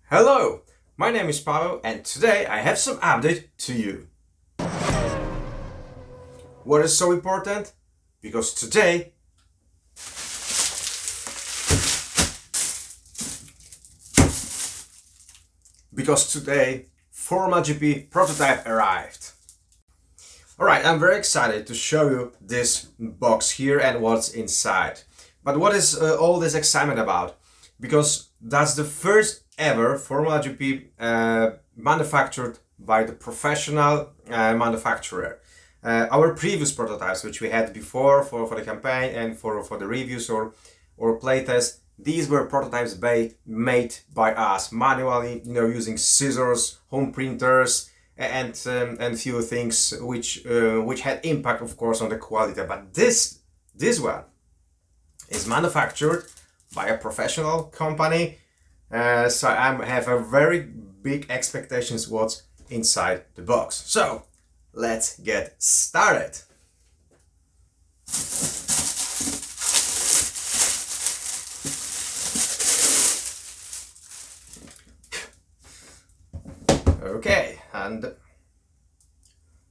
Hello, my name is Paweł and today I have some update to you. What is so important? Because today FormulaGP prototype arrived. Alright, I'm very excited to show you this box here and what's inside. But what is all this excitement about? Because that's the first ever FormulaGP manufactured by the professional manufacturer. Our previous prototypes, which we had before for the campaign and for the reviews or playtests, these were prototypes made by us manually, using scissors, home printers, and few things which had impact, of course, on the quality. But this one is manufactured by a professional company, so I have a very big expectations what's inside the box. So let's get started.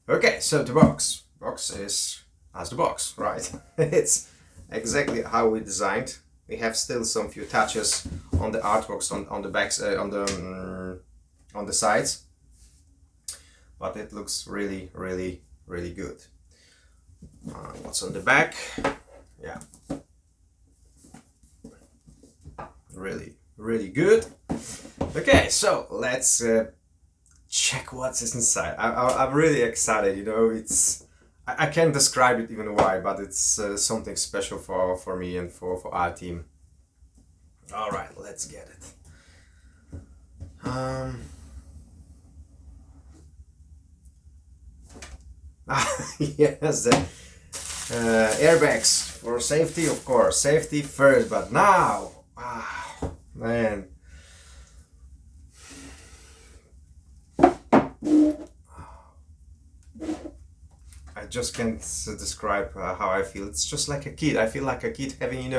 Okay, so the box is as the box, right? It's exactly how we designed. We have still some few touches on the artworks on the backs on the sides, but it looks really good. What's on the back? Yeah, really good. Okay, so let's check what's inside. I'm really excited. I can't describe it even why, but it's something special for me and for our team. All right, let's get it. Yes, the airbags for safety, of course. Safety first, but now, wow, man. I just can't describe how I feel. It's just like a kid. I feel like a kid having,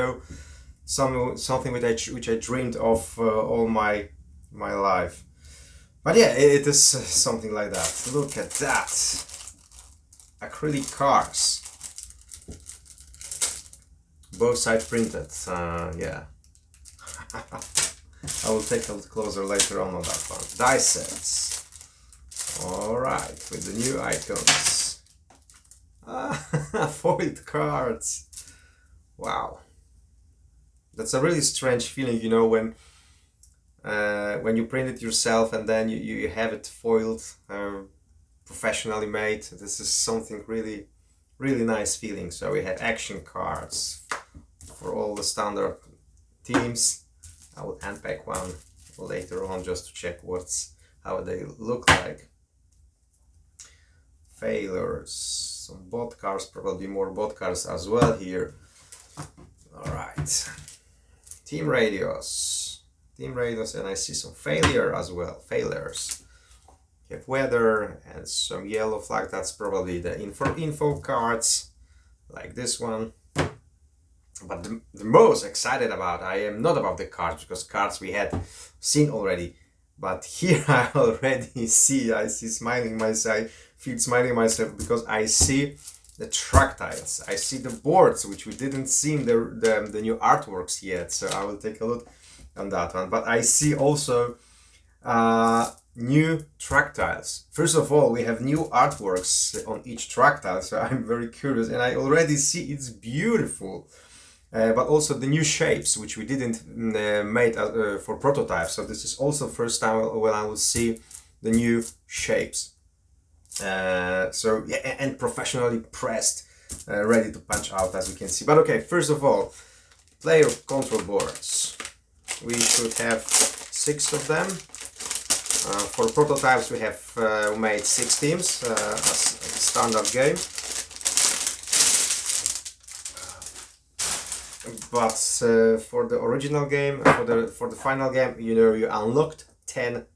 something which I dreamed of all my life. But yeah, it is something like that. Look at that. Acrylic cars. Both sides printed. Yeah. I will take a look closer later on that one. Die sets. Alright, with the new icons. Foiled cards. Wow. That's a really strange feeling, when you print it yourself and then you have it foiled, professionally made. This is something really nice feeling. So we have action cards for all the standard teams. I will unpack one later on just to check how they look like. Failures, some bot cars, probably more bot cars as well here. Alright, team radios, and I see some failure as well, failures. You have weather and some yellow flag. That's probably the info cards, like this one. But the most excited about, I am not about the cards, because cards we had seen already. But here I already see, I feel smiling myself because I see the track tiles. I see the boards, which we didn't see in the new artworks yet. So I will take a look on that one. But I see also new track tiles. First of all, we have new artworks on each track tile. So I'm very curious, and I already see it's beautiful. But also the new shapes, which we didn't made for prototypes. So this is also first time when I will see the new shapes. So yeah, and professionally pressed, ready to punch out, as we can see. But okay, first of all, player control boards. We should have 6 of them. For prototypes, we have made 6 teams as a standard game. But for the original game, for the final game, you unlocked 10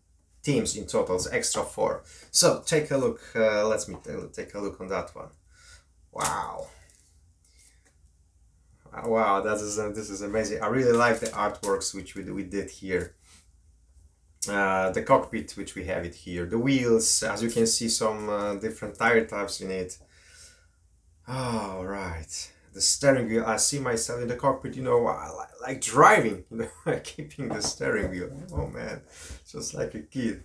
teams in total, so extra 4. So take a look. Let me take a look on that one. Wow. Wow, this is amazing. I really like the artworks which we did here. the cockpit, which we have it here, the wheels, as you can see, some different tire types in it. All right, the steering wheel. I see myself in the cockpit, you know, like driving, you know, keeping the steering wheel. Oh man, just like a kid.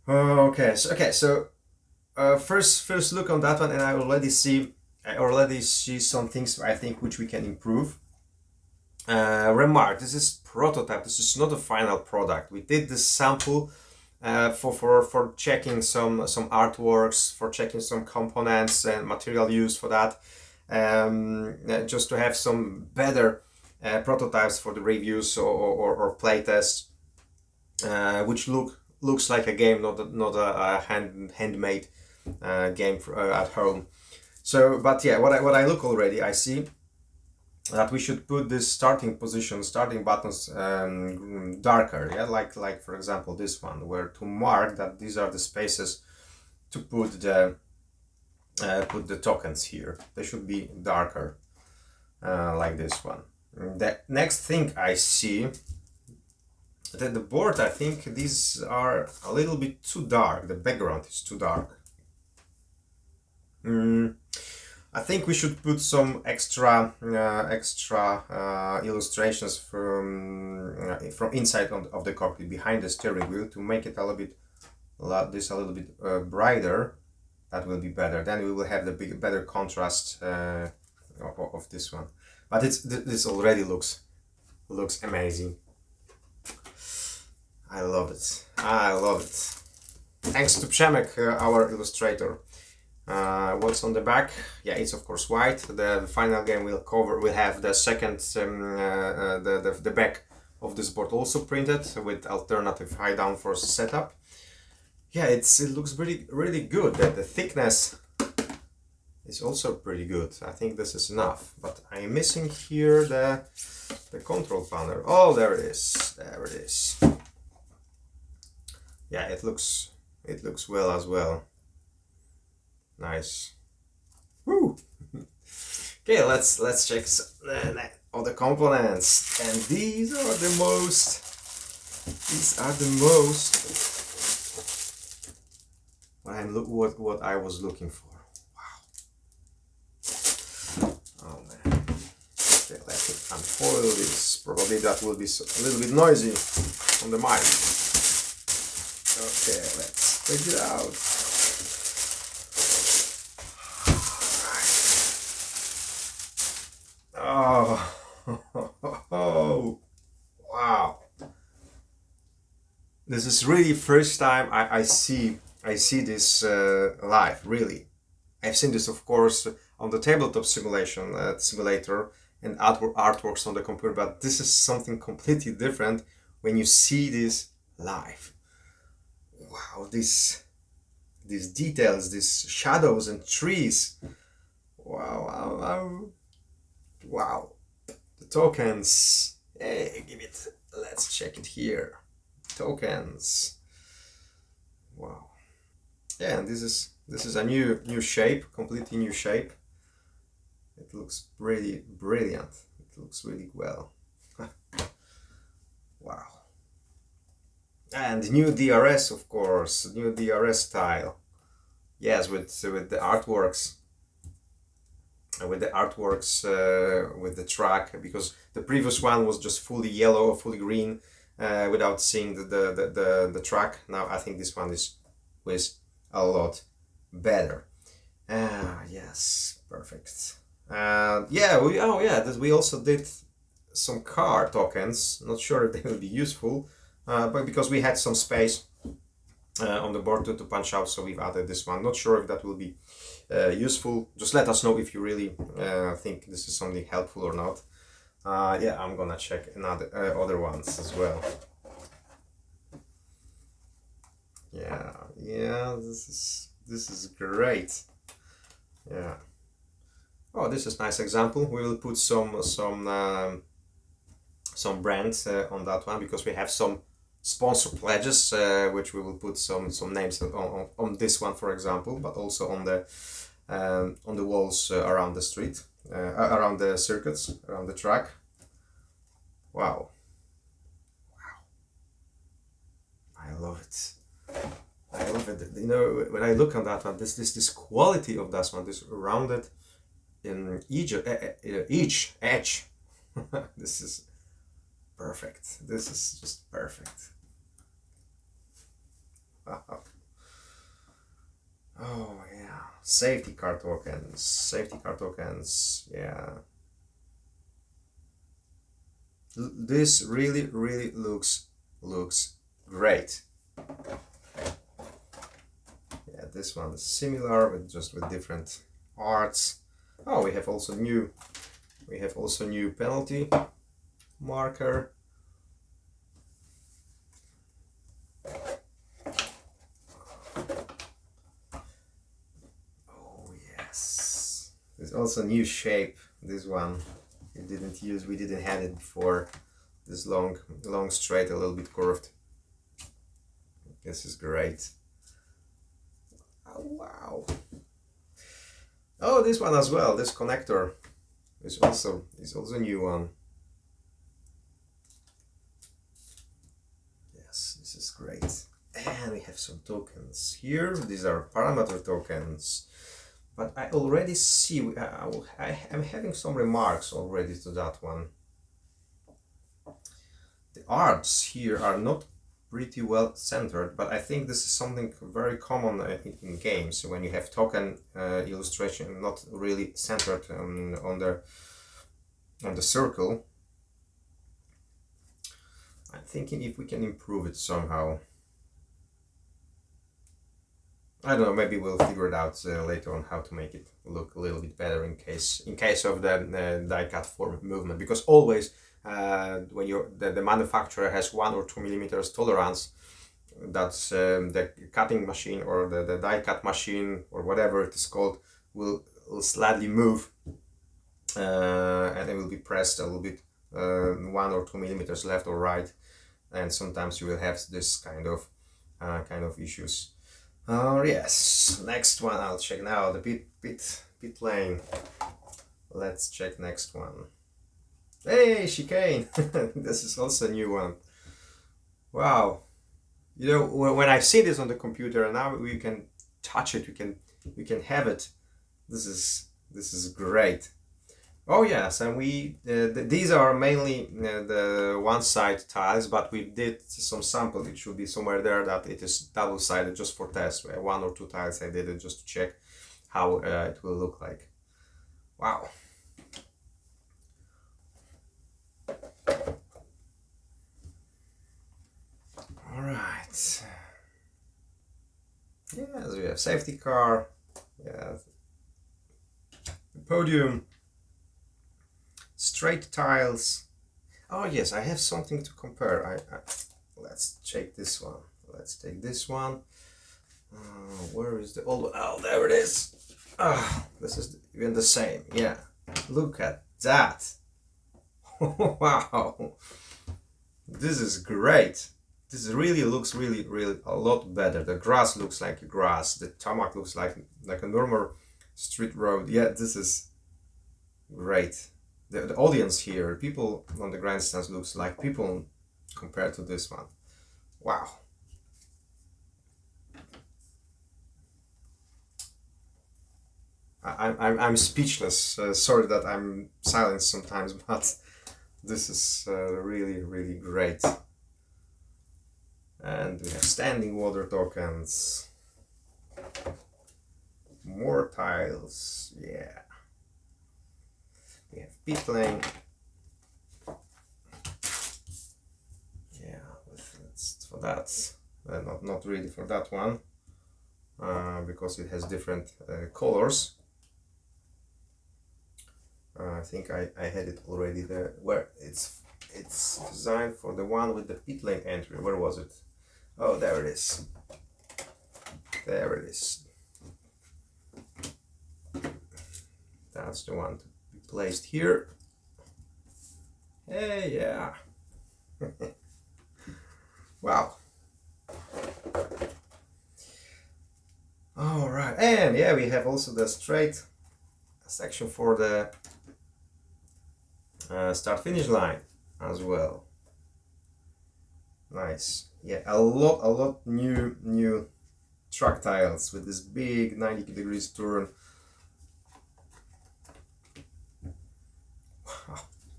So first look on that one, and I already see some things I think which we can improve. Remark: this is prototype. This is not a final product. We did this sample for checking some artworks, for checking some components and material use for that, just to have some better prototypes for the reviews or play tests, which looks like a game, not a handmade game at home. So, but yeah, what I look already, I see that we should put this starting buttons darker, yeah, like for example this one, where to mark that these are the spaces to put the tokens here. They should be darker, like this one. The next thing I see that the board, I think these are a little bit too dark. The background is too dark. I think we should put some extra illustrations from inside of the cockpit behind the steering wheel to make it a little bit brighter. That will be better. Then we will have the better contrast of this one. But this already looks amazing. I love it. I love it. Thanks to Przemek, our illustrator. What's on the back? Yeah, it's of course white. The final game will have the second the back of this board also printed with alternative high downforce setup. Yeah, it looks really good. The thickness is also pretty good. I think this is enough, but I'm missing here the control panel. Oh, there it is. There it is. Yeah, it looks well as well. Nice. Woo! Okay, let's check all the components, and these are the most what I was looking for. Wow. Oh man. Okay, let me unfoil this. Probably that will be a little bit noisy on the mic. Okay, let's take it out. Oh, wow! This is really first time I see this live. Really, I've seen this of course on the tabletop simulator and artworks on the computer, but this is something completely different when you see this live. Wow, these details, these shadows and trees. Wow, wow. The tokens. Hey, let's check it here. Tokens. Wow. Yeah, and this is a new shape, completely new shape. It looks pretty brilliant. It looks really well. Wow. And new DRS, of course, new DRS style. Yes, with the artworks. With the track, because the previous one was just fully yellow or fully green without seeing the track. Now I think this one is a lot better. Yes, perfect. Yeah, we also did some car tokens. Not sure if they will be useful, but because we had some space on the board to punch out, so we've added this one. Not sure if that will be useful. Just let us know if you really think this is something helpful or not. Yeah, I'm gonna check other ones as well. Yeah, this is great. Yeah. Oh, this is nice example. We will put some brands on that one, because we have some sponsor pledges, which we will put some names on this one, for example, but also on the walls around the street, around the circuits, around the track. Wow. love it. I love it. You know, when I look on that one, this quality of that one, this rounded in each edge. This is perfect. This is just perfect. Wow. Oh yeah, safety car tokens. Safety car tokens. Yeah. This really looks great. Yeah, this one is similar, but just with different arts. Oh, we have also new penalty marker. Oh yes, there's also new shape. This one we didn't have it before. This long straight, a little bit curved. This is great. Oh, wow. Oh, this one as well. This connector is also a new one. Yes, this is great. And we have some tokens here. These are parameter tokens. But I already see, I am having some remarks already to that one. The arts here are not pretty well centered, but I think this is something very common in games when you have token illustration not really centered on the circle. I'm thinking if we can improve it somehow. I don't know, maybe we'll figure it out later on how to make it look a little bit better in case of the die-cut form movement, because always when the manufacturer has 1 or 2 millimeters tolerance, that's the cutting machine or the die-cut machine or whatever it is called will slightly move and it will be pressed a little bit 1 or 2 millimeters left or right, and sometimes you will have this kind of issues. Yes, next one I'll check now, the pit lane. Let's check next one. Hey, chicane! This is also a new one. Wow. You know, when I see this on the computer and now we can touch it, we can have it. This is great. Oh yes, and these are mainly the one-side tiles, but we did some sample. It should be somewhere there that it is double-sided just for test. 1 or 2 tiles I did it just to check how it will look like. Wow. All right. Yes, we have safety car. Yeah. Podium. Straight tiles. Oh yes, I have something to compare. Let's check this one. Let's take this one. Where is the old one? Oh, there it is. This is even the same. Yeah, look at that. Wow, this is great. This really looks really a lot better. The grass looks like grass. The tarmac looks like a normal street road. Yeah, this is great. The audience here, people on the grandstands looks like people compared to this one. Wow. I'm speechless. Sorry that I'm silent sometimes, but this is really great. And we have standing water tokens. More tiles, yeah. We have pit lane. Yeah, that's for that. Not really for that one, because it has different colors. I think I had it already there. Where it's designed for the one with the pit lane entry. Where was it? Oh, there it is. There it is. That's the one to be placed here. Hey, yeah. Wow. All right, and yeah, we have also the straight section for the start-finish line as well. Nice. Yeah, a lot new track tiles with this big 90 degrees turn.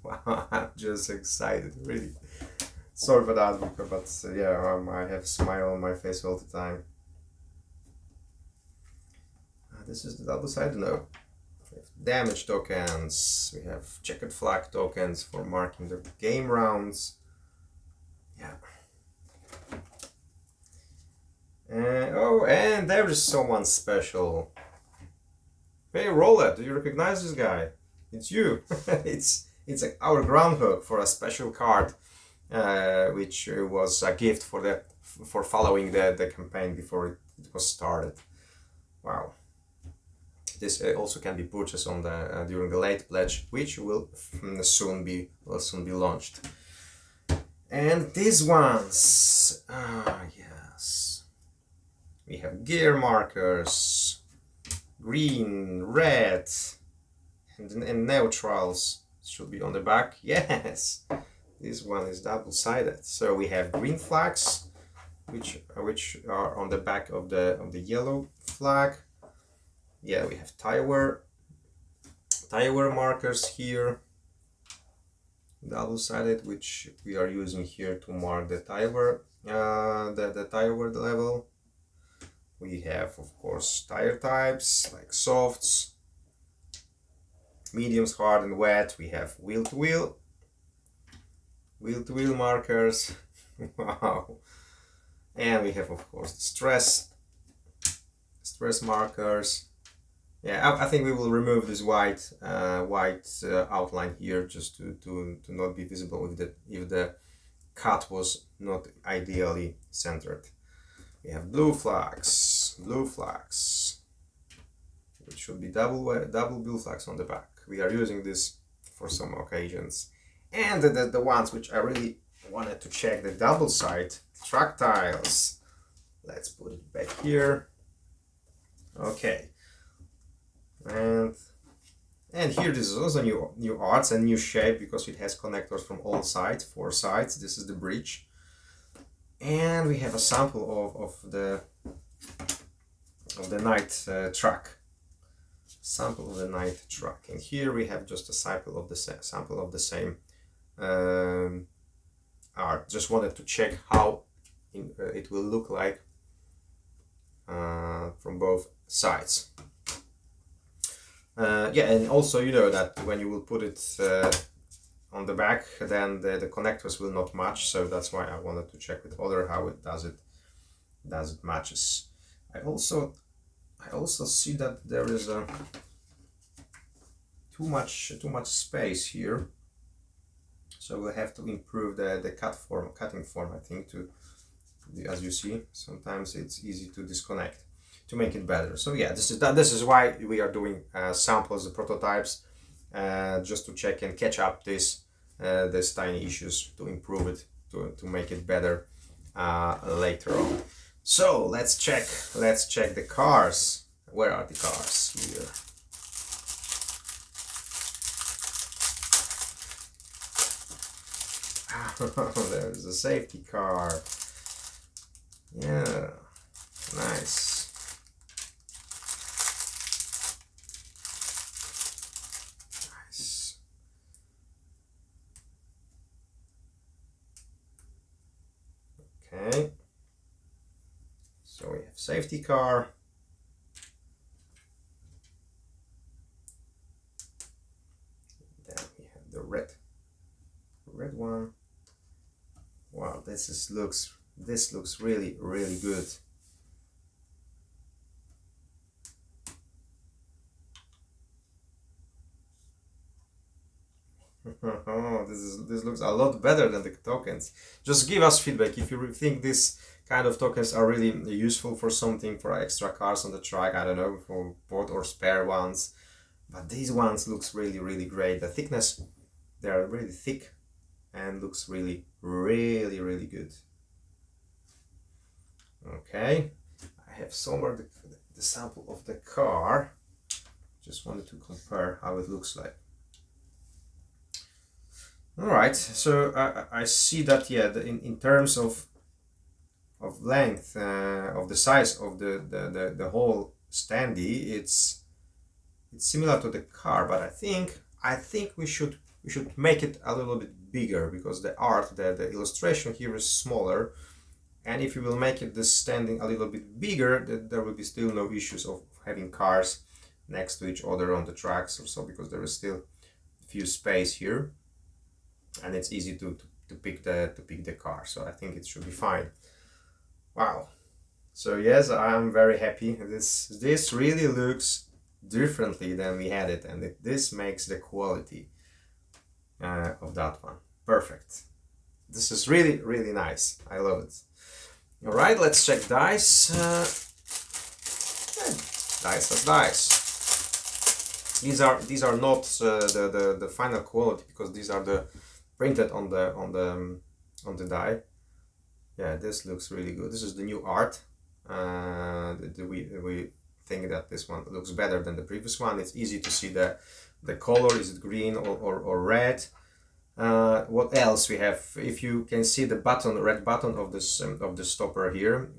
Wow, I'm just excited, really. Sorry for that, but yeah, I have a smile on my face all the time. This is the double side, no. We have damage tokens, we have checkered flag tokens for marking the game rounds. Yeah. Oh, and there is someone special. Hey, Rolla, do you recognize this guy? It's you. it's our ground hook for a special card, which was a gift for following the campaign before it was started. Wow. This also can be purchased on the during the late pledge, which will soon be launched. And these ones, yes, we have gear markers, green, red, and neutrals should be on the back. Yes, this one is double-sided. So we have green flags, which are on the back of the yellow flag. Yeah, we have tire wear markers here, double-sided, which we are using here to mark the tire wear, the tire wear level. We have, of course, tire types like softs, mediums, hard, and wet. We have wheel-to-wheel markers. Wow. And we have, of course, stress markers. Yeah, I think we will remove this white outline here just to not be visible if the cut was not ideally centered. We have blue flags, which should be double blue flags on the back. We are using this for some occasions. And the ones which I really wanted to check, the double side track tiles. Let's put it back here. Okay. And here this is also new arts and new shape because it has connectors from all sides, 4 sides. This is the bridge. And we have a sample of the night track. Sample of the night track. And here we have just a sample of the same art. Just wanted to check how it will look like from both sides. Yeah, and also you know that when you will put it on the back, then the connectors will not match, so that's why I wanted to check with other how it does it matches. I also see that there is too much space here, so we'll have to improve the cutting form. I think as you see, sometimes it's easy to disconnect to make it better. So yeah, this is why we are doing samples, the prototypes, just to check and catch up these tiny issues, to improve it, to make it better later on. So let's check the cars. Where are the cars? Here. There's a safety car. Yeah, nice. Okay, so we have safety car. Then we have the red one. Wow, this looks really good. Oh, this looks a lot better than the tokens. Just give us feedback if you think this kind of tokens are really useful for something, for extra cars on the track. I don't know, for both or spare ones. But these ones looks really great. The thickness, they are really thick and looks really good. Okay, I have somewhere the sample of the car. Just wanted to compare how it looks like. All right, so I see that, yeah, in terms of of length, of the size of the whole standee, it's similar to the car, but I think we should make it a little bit bigger, because the art, the illustration here is smaller, and if you will make it this standing a little bit bigger, there will be still no issues of having cars next to each other on the tracks or so, because there is still a few space here, and it's easy to pick the car. So I think it should be fine. Wow. So yes, I'm very happy. This really looks differently than we had it, and this makes the quality of that one perfect. This is really, really nice. I love it. All right, let's check dice. Dice as dice. These are not the final quality, because these are the printed on the die. Yeah, this looks really good. This is the new art. We think that this one looks better than the previous one. It's easy to see the color. Is it green or red? What else we have? If you can see the button, red button of this of the stopper here,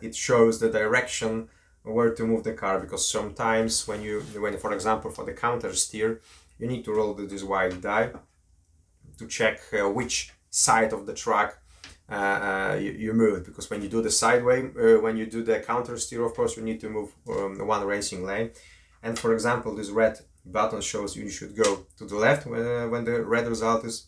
it shows the direction where to move the car, because sometimes when for example for the counter steer, you need to roll this white die to check which side of the track you move, because when you do the sideway, when you do the counter steer, of course you need to move one racing lane, and for example this red button shows you should go to the left when the red result is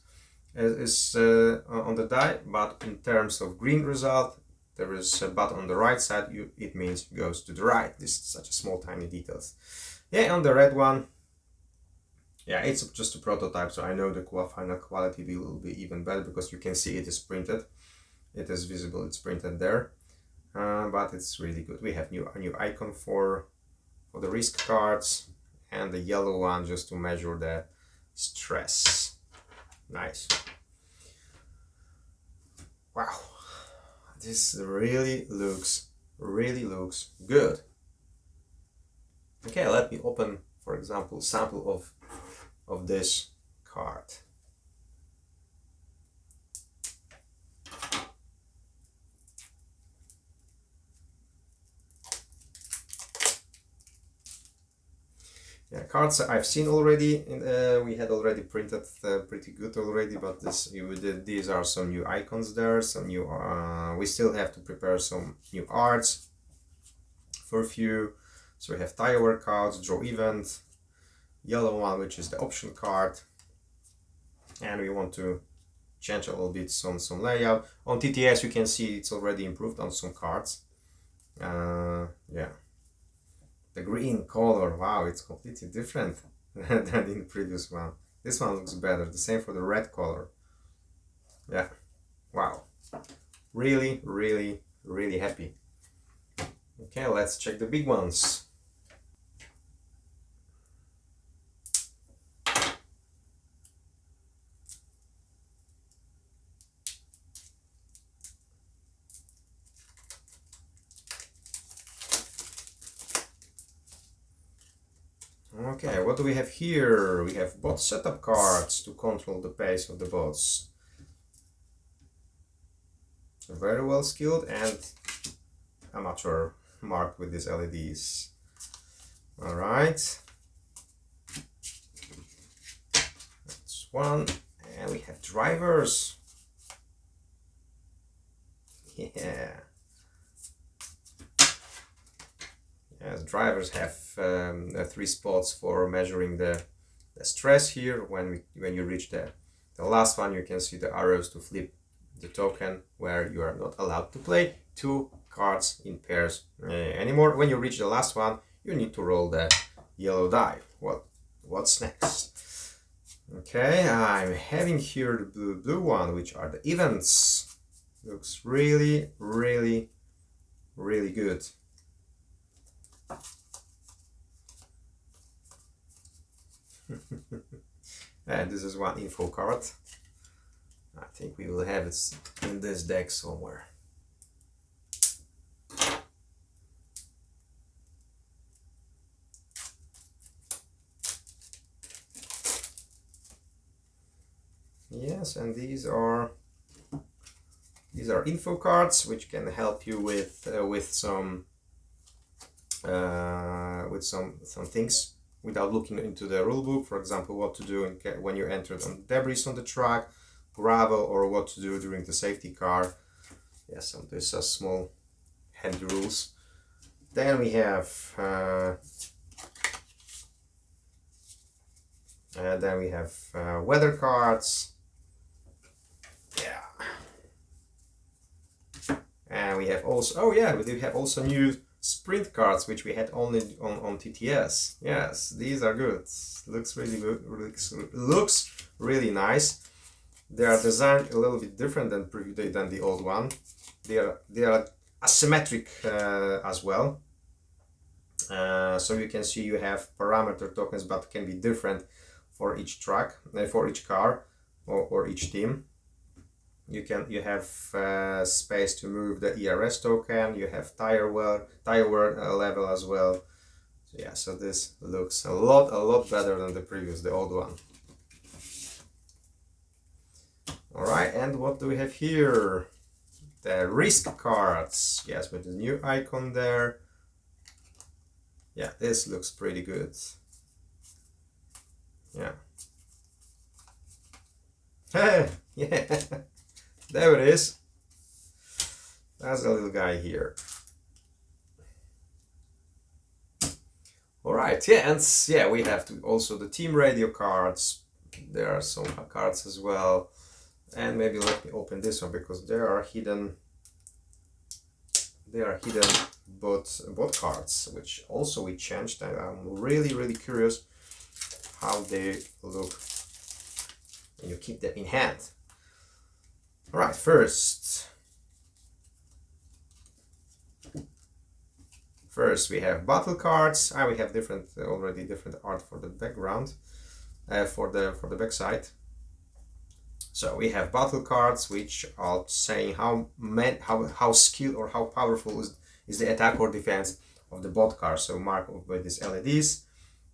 on the die, but in terms of green result, there is a button on the right side. It means it goes to the right. This is such a small tiny details. Yeah, on the red one, yeah, it's just a prototype, so I know the final quality will be even better, because you can see it is printed. It is visible, it's printed there, but it's really good. We have a new icon for the risk cards, and the yellow one just to measure the stress. Nice. Wow, this really looks good. Okay, let me open, for example, sample of this card. Yeah, cards I've seen already. We had already printed pretty good already, but these are some new icons there. Some new. We still have to prepare some new arts for a few. So we have tire workouts, draw event, yellow one, which is the option card, and we want to change a little bit some layout. On TTS, you can see it's already improved on some cards. Yeah. The green color, wow, it's completely different than in the previous one. This one looks better. The same for the red color. Yeah, wow. Really, really, really happy. Okay, let's check the big ones. Okay, what do we have here? We have bot setup cards to control the pace of the bots. Very well skilled and amateur marked with these LEDs. Alright. That's one. And we have drivers. Yeah. Yes, drivers have 3 spots for measuring the stress here. When you reach the last one, you can see the arrows to flip the token, where you are not allowed to play 2 cards in pairs anymore. When you reach the last one, you need to roll the yellow die. What's next? Okay, I'm having here the blue one, which are the events. Looks really, really, really good. And this is one info card. I think we will have it in this deck somewhere. Yes, and these are These are info cards which can help you with some things without looking into the rulebook. For example, what to do when you entered on debris on the track, gravel, or what to do during the safety car. Yes, so these are small handy rules. Then we have weather cards. Yeah. And we have also, oh yeah, we do have also new sprint cards, which we had only on TTS. Yes, these are good. Looks really good. Looks really nice. They are designed a little bit different than the old one. They are asymmetric as well. So you can see you have parameter tokens, but can be different for each track, for each car, or each team. You have space to move the ERS token. You have tire wear level as well. So yeah, so this looks a lot better than the old one. All right, and what do we have here? The risk cards. Yes, with the new icon there. Yeah, this looks pretty good. Yeah. Hey, yeah. There it is. That's a little guy here. All right, yeah, and yeah, we have also the team radio cards. There are some cards as well, and maybe let me open this one because there are hidden bot cards, which also we changed, and I'm really curious how they look when you keep them in hand. All right, first we have battle cards. We have already different art for the background, for the backside. So we have battle cards, which are saying how skilled or how powerful is the attack or defense of the bot car. So marked with these LEDs.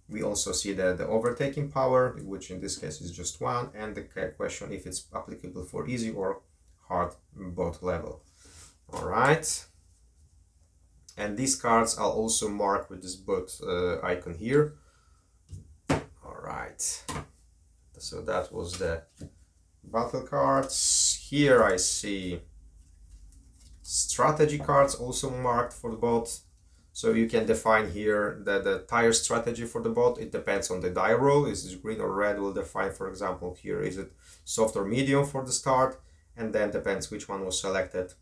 We also see the overtaking power, which in this case is just 1, and the question if it's applicable for easy or hard bot level. All right. And these cards are also marked with this bot icon here. All right. So that was the battle cards. Here I see strategy cards also marked for the bot. So you can define here the tire strategy for the bot. It depends on the die roll. Is it green or red? Will define, for example, here is it soft or medium for the start, and then depends which one was selected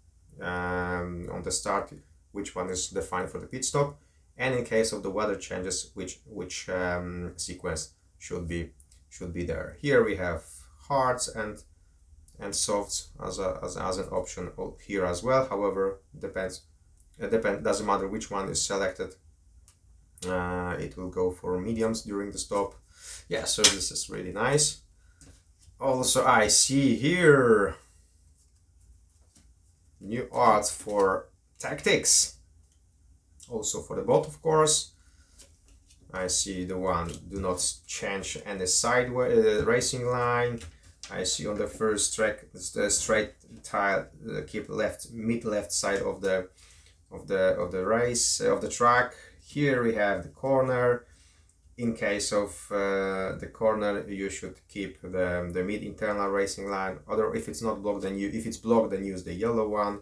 on the start, which one is defined for the pit stop, and in case of the weather changes, which sequence should be there. Here we have hards and softs as an option here as well. However, doesn't matter which one is selected. It will go for mediums during the stop. Yeah, so this is really nice. Also, I see here new art for tactics. Also for the bot, of course. I see the one, do not change any sideway racing line. I see on the first track the straight tile, keep mid left side of the race of the track. Here we have the corner. In case of the corner, you should keep the mid internal racing line. Other, if it's not blocked, then if it's blocked, then use the yellow one.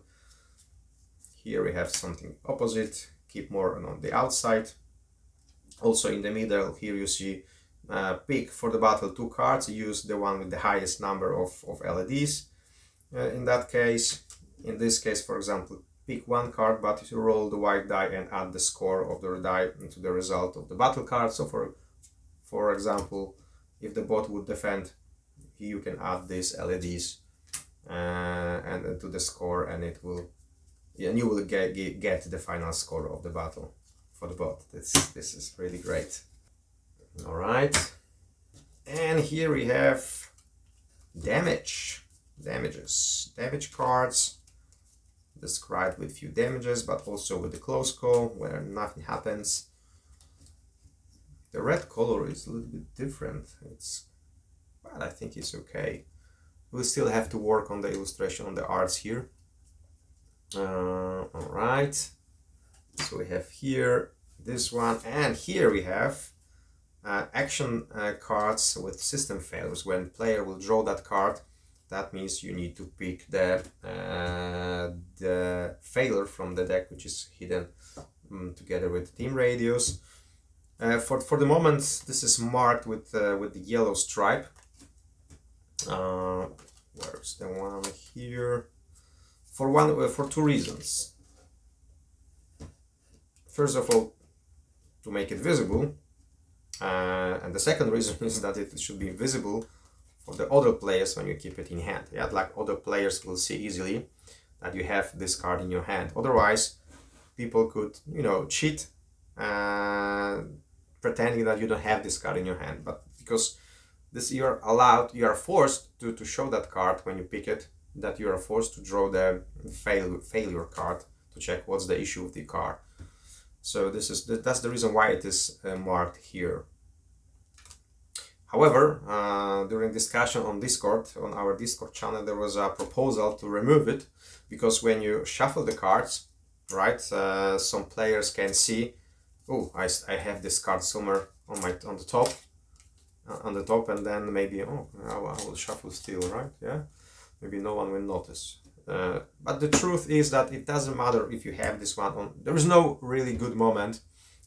Here we have something opposite. Keep more on the outside. Also in the middle, here you see pick for the battle 2 cards. Use the one with the highest number of LEDs. In this case, for example, pick 1 card, but you roll the white die and add the score of the die into the result of the battle card. So for example, if the bot would defend, you can add these LEDs and to the score, and it will, and you will get the final score of the battle for the bot. This is really great. All right, and here we have damage cards, described with few damages, but also with the close call where nothing happens. The red color is a little bit different. But I think it's okay. We'll still have to work on the illustration on the arts here. All right, so we have here this one, and here we have action cards with system failures. When player will draw that card, that means you need to pick the failure from the deck, which is hidden together with team radios. For the moment, this is marked with the yellow stripe. Where's the one here? For two reasons. First of all, to make it visible, and the second reason is that it should be visible for the other players when you keep it in hand. Yeah, like other players will see easily that you have this card in your hand. Otherwise, people could, cheat, pretending that you don't have this card in your hand. But because this you are forced to show that card when you pick it, that you are forced to draw the failure card to check what's the issue with the card. So that's the reason why it is marked here. However, during discussion on Discord, on our Discord channel, there was a proposal to remove it, because when you shuffle the cards, right, some players can see, oh, I have this card somewhere on the top, and then maybe, oh, I will shuffle still, right? Yeah, maybe no one will notice. But the truth is that it doesn't matter if you have this one on. There is no really good moment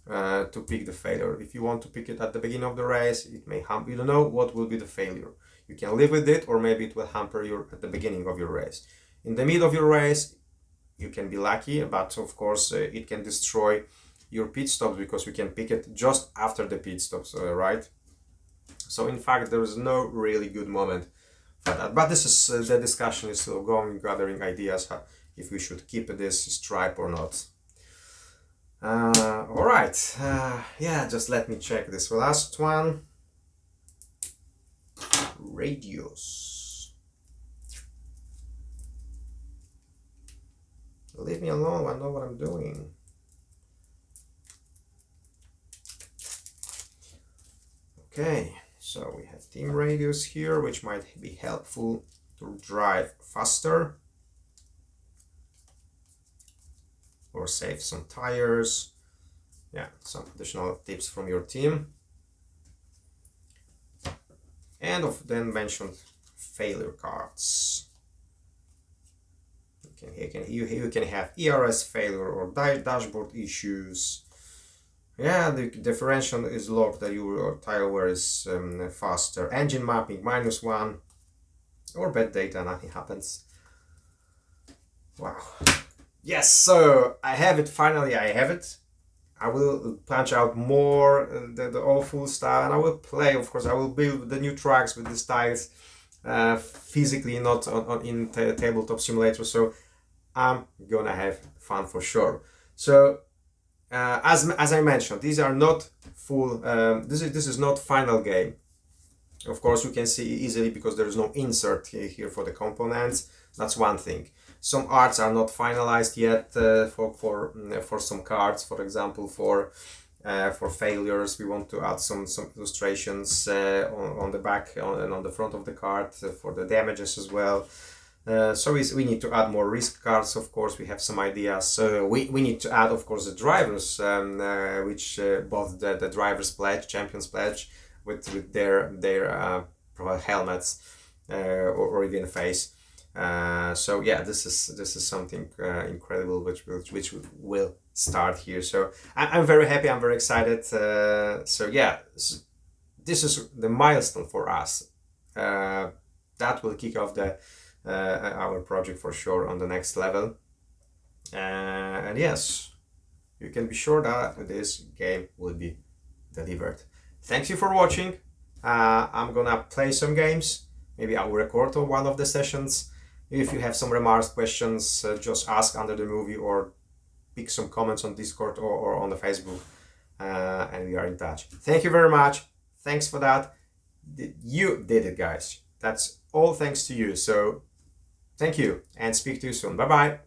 to pick the failure. If you want to pick it at the beginning of the race, it may hamper. You don't know what will be the failure. You can live with it, or maybe it will hamper you at the beginning of your race. In the middle of your race, you can be lucky, but of course it can destroy your pit stops, because you can pick it just after the pit stops, right? So in fact, there is no really good moment for that. But this is the discussion is still going, gathering ideas if we should keep this stripe or not. All right, yeah, just let me check this last one. Radios. Leave me alone, I know what I'm doing. Okay, so we have team radios here, which might be helpful to drive faster or save some tires. Yeah, some additional tips from your team. And then mentioned failure cards. You can have ERS failure or dashboard issues. Yeah, the differential is locked, that your tire wear is faster. Engine mapping -1, or bad data, nothing happens. Wow. Yes, so I have it, finally I have it. I will punch out more the awful style, and I will play, of course. I will build the new tracks with the styles physically, not in tabletop simulator. So I'm gonna have fun for sure. So as I mentioned, these are not full. This is not final game. Of course, you can see easily because there is no insert here for the components. That's one thing. Some arts are not finalized yet for some cards. For example, for failures, we want to add some illustrations on the back and on the front of the card for the damages as well. So we need to add more risk cards. Of course, we have some ideas. We need to add, of course, the drivers, which both the drivers pledge, champions pledge, with their helmets or even face. So yeah, this is something incredible which will start here. So I'm very happy. I'm very excited. So yeah, this is the milestone for us. That will kick off our project for sure on the next level. And yes, you can be sure that this game will be delivered. Thank you for watching. I'm gonna play some games. Maybe I will record on one of the sessions. If you have some remarks, questions, just ask under the movie or pick some comments on Discord or on the Facebook, and we are in touch. Thank you very much. Thanks for that. You did it, guys. That's all thanks to you. So thank you, and speak to you soon. Bye-bye.